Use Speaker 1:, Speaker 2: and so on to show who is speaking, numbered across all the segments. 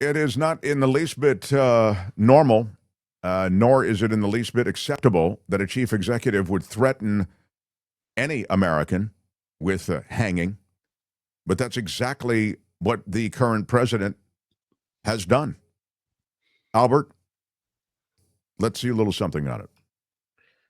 Speaker 1: It is not in the least bit normal, nor is it in the least bit acceptable that a chief executive would threaten any American with hanging. But that's exactly what the current president has done. Albert, let's see a little something on it.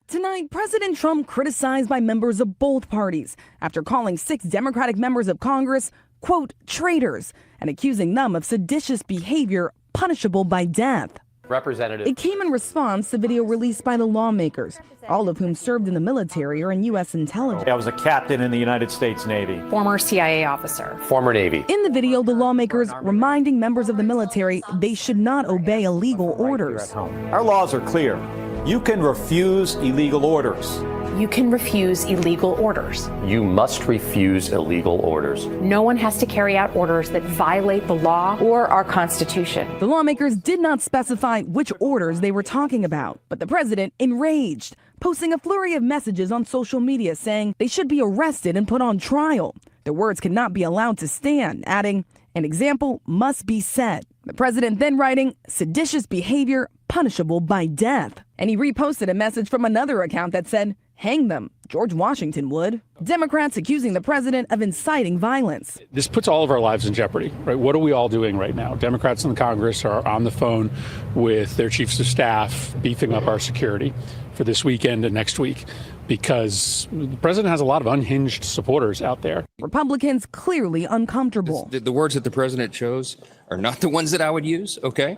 Speaker 2: Tonight, President Trump criticized by members of both parties after calling 6 Democratic members of Congress, quote, traitors, and accusing them of seditious behavior punishable by death.
Speaker 3: Representative.
Speaker 2: It came in response to video released by the Lawmakers, all of whom served in the military or in U.S. intelligence.
Speaker 4: I was a captain in the United States Navy.
Speaker 5: Former CIA officer.
Speaker 3: Former Navy.
Speaker 2: In the video, the lawmakers reminding members of the military they should not obey illegal orders.
Speaker 4: Our laws are clear. You can refuse illegal orders.
Speaker 5: You can refuse illegal orders.
Speaker 3: You must refuse illegal orders.
Speaker 5: No one has to carry out orders that violate the law or our Constitution.
Speaker 2: The lawmakers did not specify which orders they were talking about, but the president enraged, posting a flurry of messages on social media saying they should be arrested and put on trial. Their words cannot be allowed to stand, adding, an example must be set. The president then writing, seditious behavior punishable by death. And he reposted a message from another account that said, hang them. George Washington would. Democrats accusing the president of inciting violence.
Speaker 6: This puts all of our lives in jeopardy, right? What are we all doing right now? Democrats in the Congress are on the phone with their chiefs of staff, beefing up our security for this weekend and next week, because the president has a lot of unhinged supporters out there.
Speaker 2: Republicans clearly uncomfortable.
Speaker 7: The words that the president chose are not the ones that I would use, okay?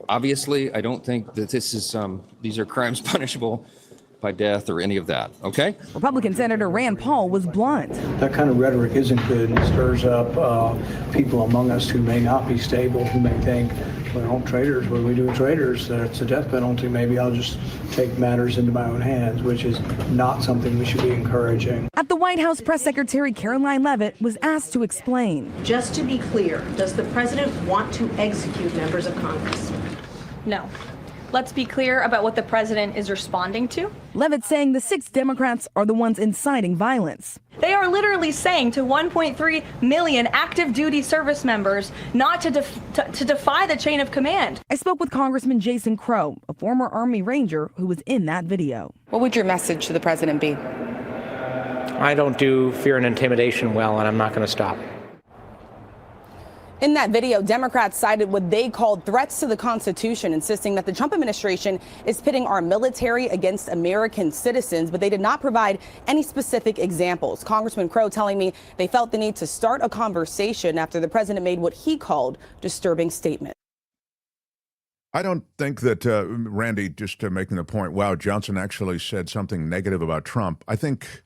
Speaker 7: Obviously, I don't think that these are crimes punishable by death or any of that, okay?
Speaker 2: Republican Senator Rand Paul was blunt.
Speaker 8: That kind of rhetoric isn't good and stirs up people among us who may not be stable, who may think, well, traitors, what do we do with traitors? It's a death penalty. Maybe I'll just take matters into my own hands, which is not something we should be encouraging.
Speaker 2: At the White House, Press Secretary Caroline Leavitt was asked to explain.
Speaker 9: Just to be clear, does the president want to execute members of Congress?
Speaker 10: No. Let's be clear about what the president is responding to.
Speaker 2: Leavitt saying the 6 Democrats are the ones inciting violence.
Speaker 10: They are literally saying to 1.3 million active duty service members not to defy the chain of command.
Speaker 2: I spoke with Congressman Jason Crow, a former Army Ranger who was in that video.
Speaker 11: What would your message to the president be?
Speaker 12: I don't do fear and intimidation well, and I'm not going to stop.
Speaker 11: In that video, Democrats cited what they called threats to the Constitution, insisting that the Trump administration is pitting our military against American citizens, but they did not provide any specific examples. Congressman Crow telling me they felt the need to start a conversation after the president made what he called disturbing statements.
Speaker 1: I don't think that, Randy, just making the point, wow, Johnson actually said something negative about Trump. I think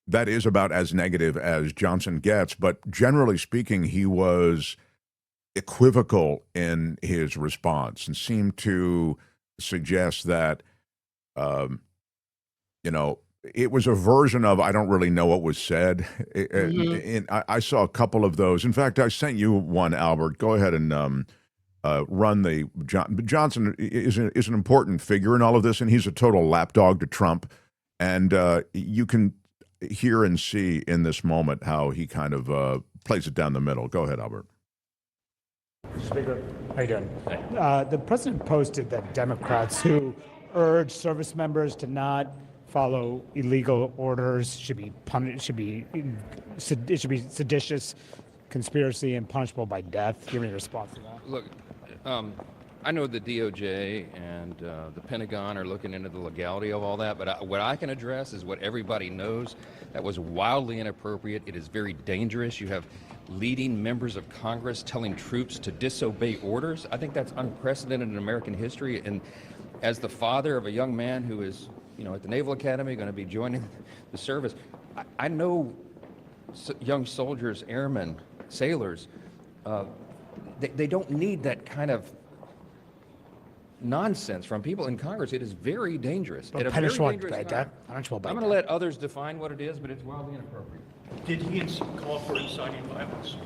Speaker 1: that is about as negative as Johnson gets, but generally speaking, he was equivocal in his response and seemed to suggest that, it was a version of, I don't really know what was said. I saw a couple of those. In fact, I sent you one, Albert. Go ahead and run the Johnson is an important figure in all of this, and he's a total lapdog to Trump. And you can hear and see in this moment how he kind of plays it down the middle. Go ahead, Albert.
Speaker 13: Speaker, how you doing? The president posted that Democrats who urge service members to not follow illegal orders should be punished. It should be seditious, conspiracy, and punishable by death. Give me a response to that.
Speaker 7: Look, I know the DOJ and the Pentagon are looking into the legality of all that, but what I can address is what everybody knows. That was wildly inappropriate. It is very dangerous. You have leading members of Congress telling troops to disobey orders. I think that's unprecedented in American history. And as the father of a young man who is, at the Naval Academy, going to be joining the service, I know young soldiers, airmen, sailors, they don't need that kind of nonsense from people in Congress. It is very dangerous. I'm going to let others define what it is, but it's wildly inappropriate.
Speaker 8: Did he call for inciting violence?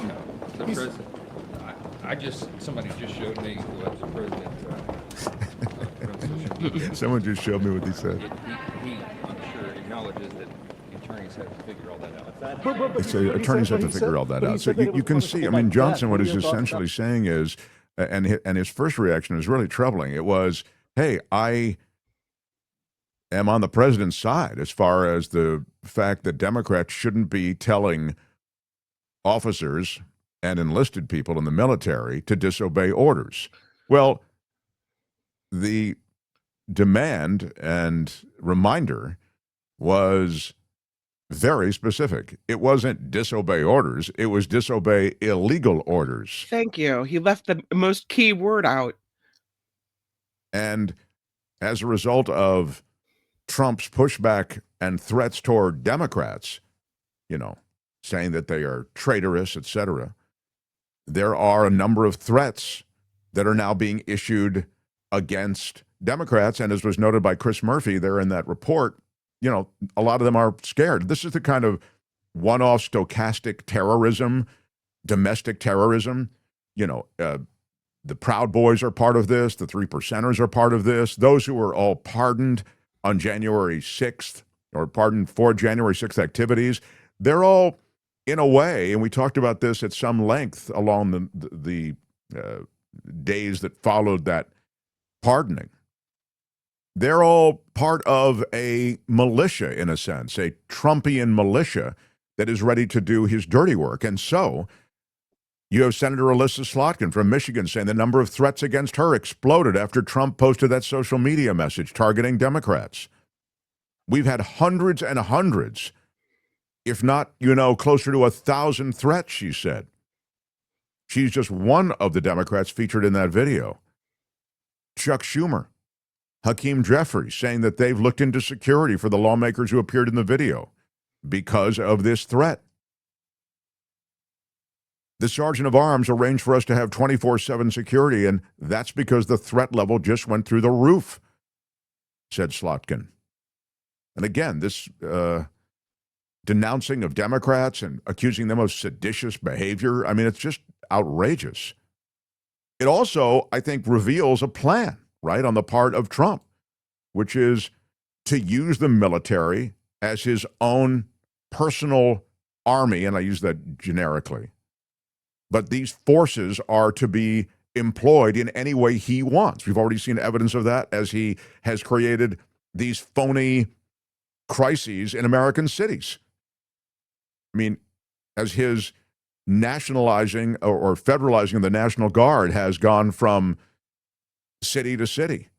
Speaker 7: No. The president, somebody just showed me who was the president.
Speaker 1: Someone just showed me what he said.
Speaker 7: He I'm sure, acknowledges that the Attorney attorneys have to figure all that out.
Speaker 1: So attorneys have to figure all that out. So you can see, I mean, Johnson, what he's essentially saying is, and his first reaction is really troubling. It was, hey, I am on the president's side as far as the fact that Democrats shouldn't be telling officers and enlisted people in the military to disobey orders. Well, the demand and reminder was very specific. It wasn't disobey orders, it was disobey illegal orders.
Speaker 14: Thank you. He left the most key word out.
Speaker 1: And as a result of Trump's pushback and threats toward Democrats, saying that they are traitorous, etc., there are a number of threats that are now being issued against Democrats. And as was noted by Chris Murphy there in that report, a lot of them are scared. This is the kind of one-off stochastic terrorism, domestic terrorism. The Proud Boys are part of this. The 3%ers are part of this. Those who were all pardoned on January 6th or pardoned for January 6th activities, they're all, in a way, and we talked about this at some length along the days that followed that pardoning, they're all part of a militia, in a sense, a Trumpian militia that is ready to do his dirty work. And so you have Senator Alyssa Slotkin from Michigan saying the number of threats against her exploded after Trump posted that social media message targeting Democrats. We've had hundreds and hundreds, if not, closer to 1,000 threats, she said. She's just one of the Democrats featured in that video. Chuck Schumer, Hakeem Jeffries saying that they've looked into security for the lawmakers who appeared in the video because of this threat. The Sergeant of Arms arranged for us to have 24/7 security, and that's because the threat level just went through the roof, said Slotkin. And again, this denouncing of Democrats and accusing them of seditious behavior, I mean, it's just outrageous. It also, I think, reveals a plan, right, on the part of Trump, which is to use the military as his own personal army, and I use that generically. But these forces are to be employed in any way he wants. We've already seen evidence of that as he has created these phony crises in American cities. I mean, as his nationalizing or federalizing of the National Guard has gone from city to city.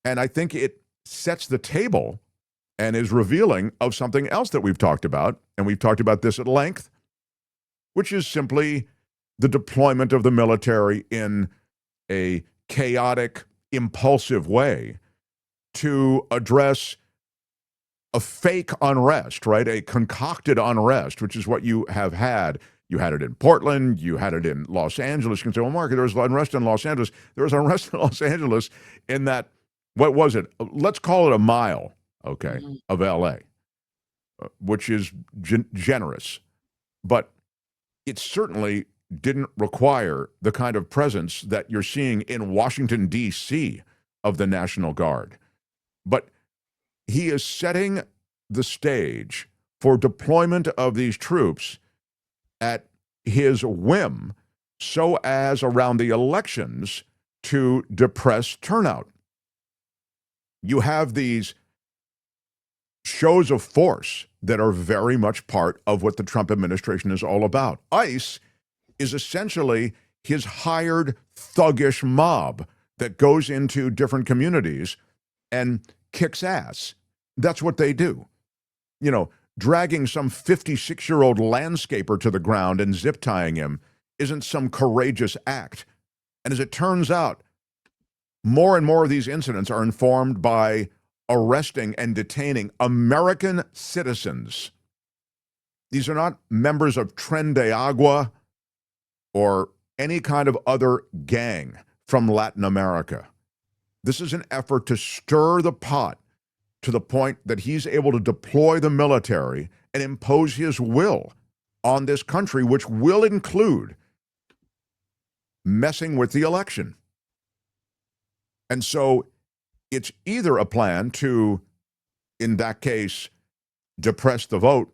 Speaker 1: And I think it sets the table and is revealing of something else that we've talked about, and we've talked about this at length, which is simply the deployment of the military in a chaotic, impulsive way to address a fake unrest, right? A concocted unrest, which is what you have had. You had it in Portland. You had it in Los Angeles. You can say, well, Mark, there was unrest in Los Angeles. There was unrest in Los Angeles in that, what was it? Let's call it a mile, okay, of L.A., which is generous. But it certainly didn't require the kind of presence that you're seeing in Washington, D.C. of the National Guard. But he is setting the stage for deployment of these troops at his whim so as around the elections to depress turnout. You have these shows of force that are very much part of what the Trump administration is all about. ICE is essentially his hired thuggish mob that goes into different communities and kicks ass. That's what they do. Dragging some 56-year-old landscaper to the ground and zip tying him isn't some courageous act. And as it turns out, more and more of these incidents are informed by arresting and detaining American citizens. These are not members of Tren de Agua or any kind of other gang from Latin America. This is an effort to stir the pot to the point that he's able to deploy the military and impose his will on this country, which will include messing with the election. And so it's either a plan to, in that case, depress the vote,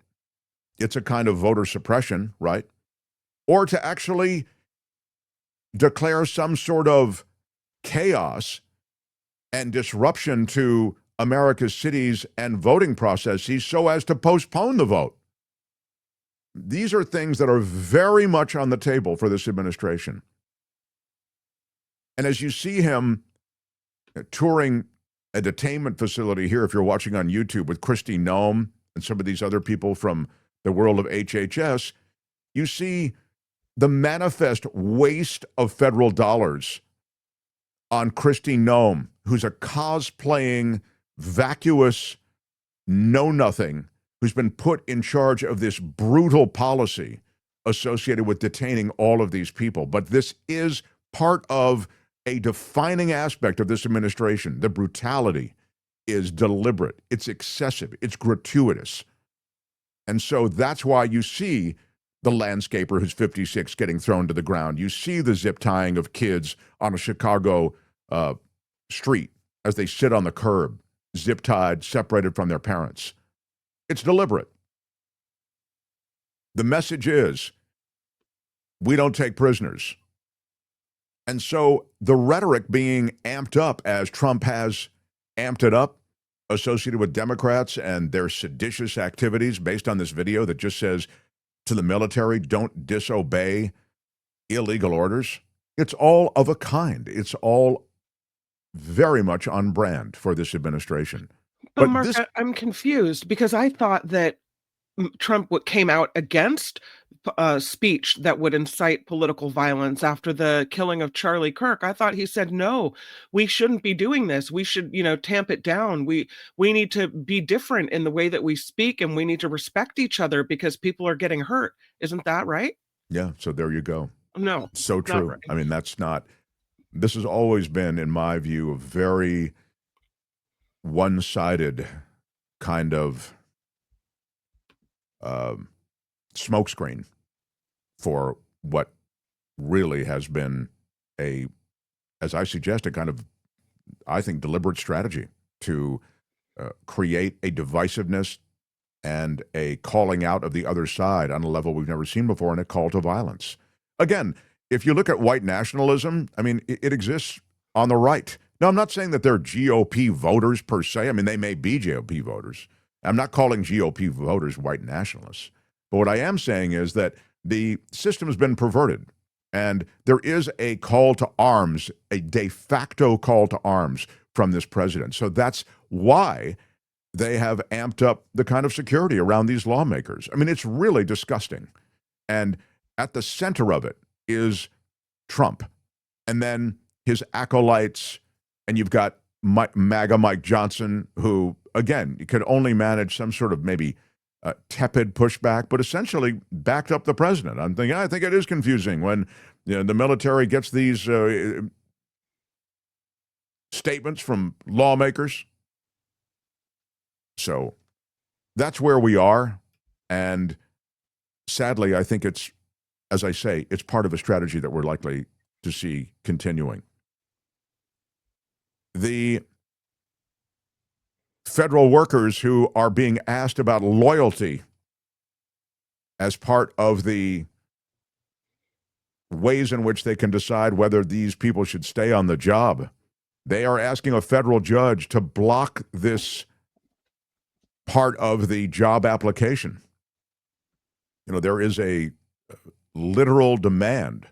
Speaker 1: it's a kind of voter suppression, right? Or to actually declare some sort of chaos and disruption to America's cities and voting processes so as to postpone the vote. These are things that are very much on the table for this administration. And as you see him touring a detainment facility here, if you're watching on YouTube, with Kristi Noem and some of these other people from the world of HHS, you see the manifest waste of federal dollars on Kristi Noem, who's a cosplaying, vacuous know-nothing who's been put in charge of this brutal policy associated with detaining all of these people. But this is part of a defining aspect of this administration. The brutality is deliberate, it's excessive, it's gratuitous. And so that's why you see the landscaper who's 56 getting thrown to the ground. You see the zip tying of kids on a Chicago street as they sit on the curb, zip tied, separated from their parents. It's deliberate. The message is, we don't take prisoners. And so the rhetoric being amped up as Trump has amped it up, associated with Democrats and their seditious activities based on this video that just says to the military, don't disobey illegal orders. It's all of a kind. It's all very much on brand for this administration.
Speaker 14: But Mark, I'm confused because I thought that Trump came out against speech that would incite political violence after the killing of Charlie Kirk. I thought he said, no, we shouldn't be doing this. We should, tamp it down. We need to be different in the way that we speak, and we need to respect each other because people are getting hurt. Isn't that right?
Speaker 1: Yeah. So there you go.
Speaker 14: No.
Speaker 1: So true.
Speaker 14: Right.
Speaker 1: I mean, this has always been, in my view, a very one-sided kind of smokescreen for what really has been as I suggest, a kind of, I think, deliberate strategy to create a divisiveness and a calling out of the other side on a level we've never seen before, and a call to violence. Again, if you look at white nationalism, I mean, it exists on the right. Now, I'm not saying that they're GOP voters per se. I mean, they may be GOP voters. I'm not calling GOP voters white nationalists. But what I am saying is that the system has been perverted, and there is a call to arms, a de facto call to arms from this president. So that's why they have amped up the kind of security around these lawmakers. I mean, it's really disgusting. And at the center of it is Trump, and then his acolytes, and you've got MAGA Mike Johnson, who, again, you could only manage some sort of maybe tepid pushback, but essentially backed up the president. I'm thinking, I think it is confusing when the military gets these statements from lawmakers. So that's where we are. And sadly, I think it's, as I say, it's part of a strategy that we're likely to see continuing. The federal workers who are being asked about loyalty as part of the ways in which they can decide whether these people should stay on the job, they are asking a federal judge to block this part of the job application. There is a literal demand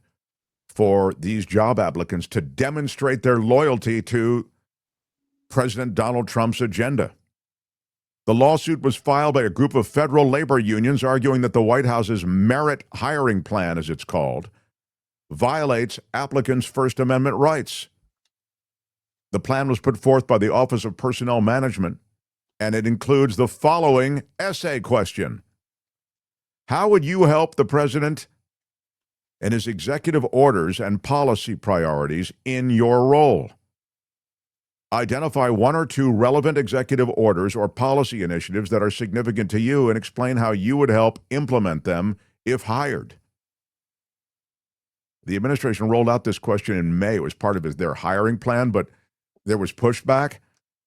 Speaker 1: for these job applicants to demonstrate their loyalty to President Donald Trump's agenda. The lawsuit was filed by a group of federal labor unions arguing that the White House's merit hiring plan, as it's called, violates applicants' First Amendment rights. The plan was put forth by the Office of Personnel Management, and it includes the following essay question. How would you help the president and his executive orders and policy priorities in your role? Identify one or two relevant executive orders or policy initiatives that are significant to you and explain how you would help implement them if hired. The administration rolled out this question in May. It was part of their hiring plan, but there was pushback.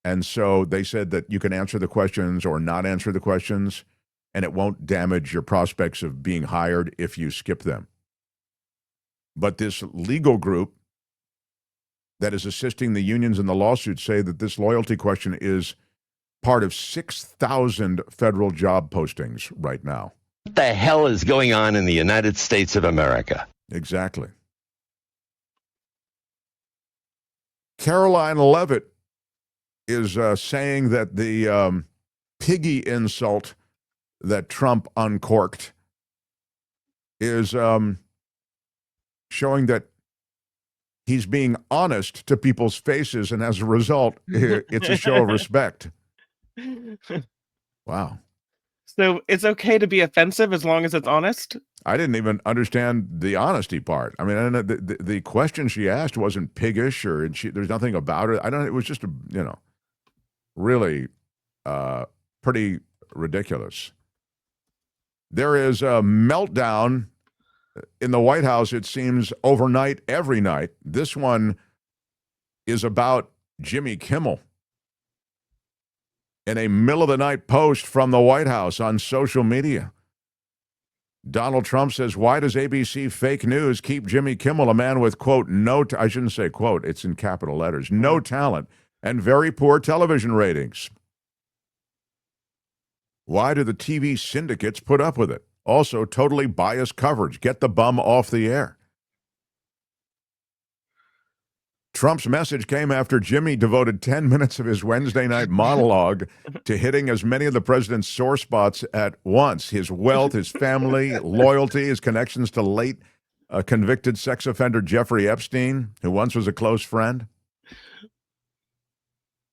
Speaker 1: And so they said that you can answer the questions or not answer the questions, and it won't damage your prospects of being hired if you skip them. But this legal group that is assisting the unions in the lawsuit say that this loyalty question is part of 6,000 federal job postings right now.
Speaker 15: What the hell is going on in the United States of America?
Speaker 1: Exactly. Caroline Leavitt is saying that the piggy insult that Trump uncorked is showing that he's being honest to people's faces, and as a result, it's a show of respect. Wow.
Speaker 14: So it's okay to be offensive as long as it's honest?
Speaker 1: I didn't even understand the honesty part. I mean, the question she asked wasn't piggish, or there's nothing about it. It was just really pretty ridiculous. There is a meltdown in the White House, it seems, overnight, every night. This one is about Jimmy Kimmel. In a middle-of-the-night post from the White House on social media, Donald Trump says, why does ABC fake news keep Jimmy Kimmel, a man with, quote, I shouldn't say quote, it's in capital letters, no talent and very poor television ratings? Why do the TV syndicates put up with it? Also, totally biased coverage. Get the bum off the air. Trump's message came after Jimmy devoted 10 minutes of his Wednesday night monologue to hitting as many of the president's sore spots at once: his wealth, his family, loyalty, his connections to late convicted sex offender Jeffrey Epstein, who once was a close friend.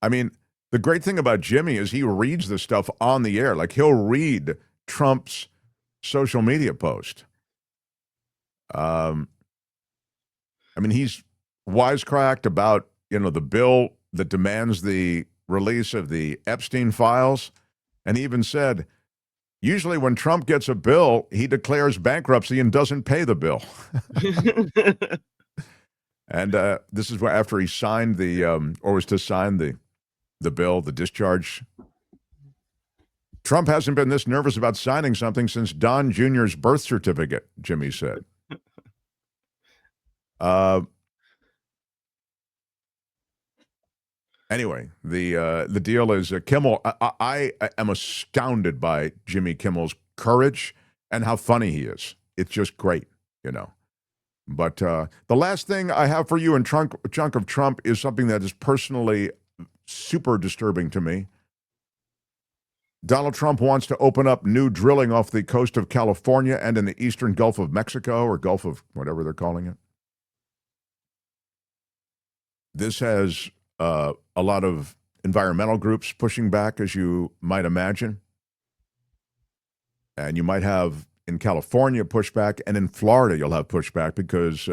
Speaker 1: I mean, the great thing about Jimmy is he reads the stuff on the air. Like, he'll read Trump's social media post. I mean, he's wisecracked about, the bill that demands the release of the Epstein files. And he even said, usually when Trump gets a bill, he declares bankruptcy and doesn't pay the bill. And this is after he signed or was to sign the bill, the discharge. Trump hasn't been this nervous about signing something since Don Jr.'s birth certificate, Jimmy said. Anyway, the deal is Kimmel. I am astounded by Jimmy Kimmel's courage and how funny he is. It's just great, But the last thing I have for you in Chunk of Trump is something that is personally super disturbing to me. Donald Trump wants to open up new drilling off the coast of California and in the eastern Gulf of Mexico, or Gulf of whatever they're calling it. This has a lot of environmental groups pushing back, as you might imagine. And you might have in California pushback, and in Florida you'll have pushback because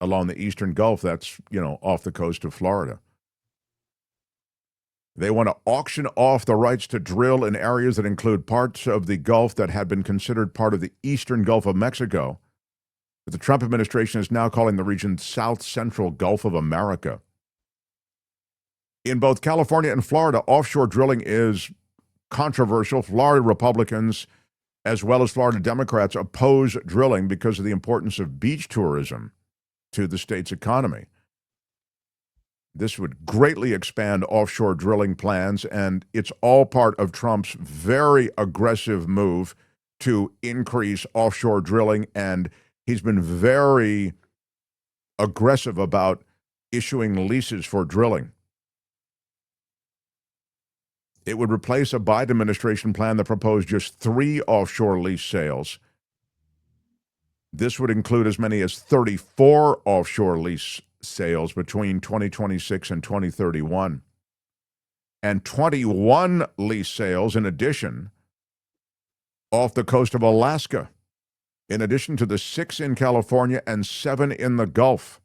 Speaker 1: along the eastern Gulf, that's, off the coast of Florida. They want to auction off the rights to drill in areas that include parts of the Gulf that had been considered part of the eastern Gulf of Mexico. But the Trump administration is now calling the region South Central Gulf of America. In both California and Florida, offshore drilling is controversial. Florida Republicans, as well as Florida Democrats, oppose drilling because of the importance of beach tourism to the state's economy. This would greatly expand offshore drilling plans, and it's all part of Trump's very aggressive move to increase offshore drilling, and he's been very aggressive about issuing leases for drilling. It would replace a Biden administration plan that proposed just 3 offshore lease sales. This would include as many as 34 offshore lease sales between 2026 and 2031, and 21 lease sales in addition off the coast of Alaska, in addition to the 6 in California and 7 in the Gulf.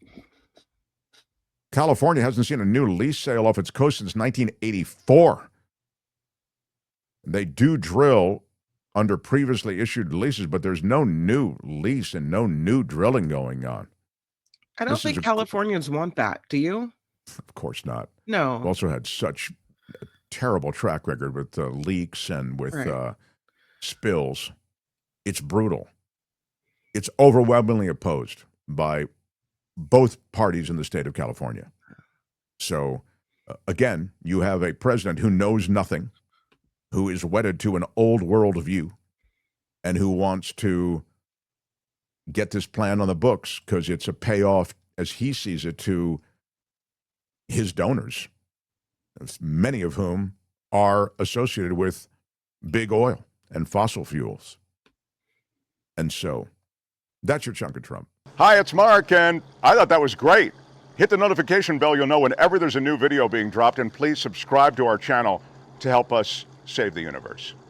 Speaker 1: California hasn't seen a new lease sale off its coast since 1984. They do drill under previously issued leases, but there's no new lease and no new drilling going on.
Speaker 14: I don't think Californians want that. Do you?
Speaker 1: Of course not.
Speaker 14: No.
Speaker 1: We've also had such terrible track record with leaks and with
Speaker 14: Right.
Speaker 1: spills. It's brutal. It's overwhelmingly opposed by both parties in the state of California. So, again, you have a president who knows nothing, who is wedded to an old world view, and who wants to get this plan on the books because it's a payoff, as he sees it, to his donors, many of whom are associated with big oil and fossil fuels. And so that's your chunk of Trump.
Speaker 16: Hi, it's Mark, and I thought that was great. Hit the notification bell. You'll know whenever there's a new video being dropped, and please subscribe to our channel to help us save the universe.